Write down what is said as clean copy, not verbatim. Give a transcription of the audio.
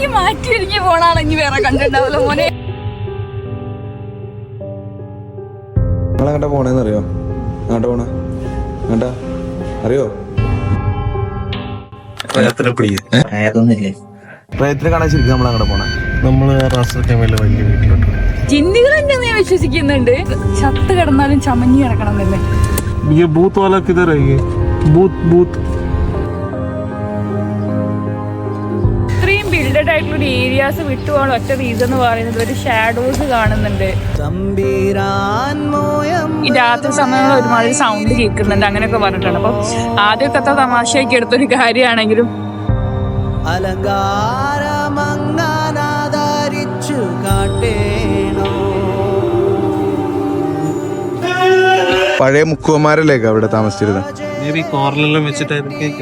ഈ മാറ്റി ഒരുങ്ങി പോണാണെങ്കി വേറെ കണ്ടിട്ടുണ്ടാവല്ലോ മോനെ. നിങ്ങളെങ്ങോട്ടാ പോണേന്ന് അറിയോ? അങ്ങോട്ട് പോണ അങ്ങോട്ടാ അറിയോ? പ്രയത്നം കാണാൻ ശരിക്കും നമ്മളങ്ങോട്ട് പോണേ. നമ്മള് വലിയ വീട്ടിലോട്ട് ജിന്നുകൾ തന്നെ ഞാൻ വിശ്വസിക്കുന്നുണ്ട്. ചത്ത് കിടന്നാലും ചമഞ്ഞി കിടക്കണം തന്നെ. ഭൂത്ത് വാല കിധർ ഹൈ യേ? ഭൂത്ത് ഇത്രയും ബിൽഡഡ് ആയിട്ടുള്ള ഏരിയാസ് വിട്ടുപോകാൻ ഒറ്റ റീസൺ എന്ന് പറയുന്നത് ഒരു ഷാഡോസ് കാണുന്നുണ്ട്. ഈ രാത്രി സമയങ്ങളിൽ ഒരുമാതിരി സൗണ്ട് കേൾക്കുന്നുണ്ട് അങ്ങനെയൊക്കെ പറഞ്ഞിട്ടുണ്ട്. അപ്പൊ ആദ്യമൊക്കെ അത്ര തമാശയൊക്കെ എടുത്തൊരു കാര്യമാണെങ്കിലും പഴയ മുക്കുവന്മാരല്ലേ അവിടെ താമസിച്ചിരുന്നത്. കോർണറിലും വെച്ചിട്ടായിരിക്കും.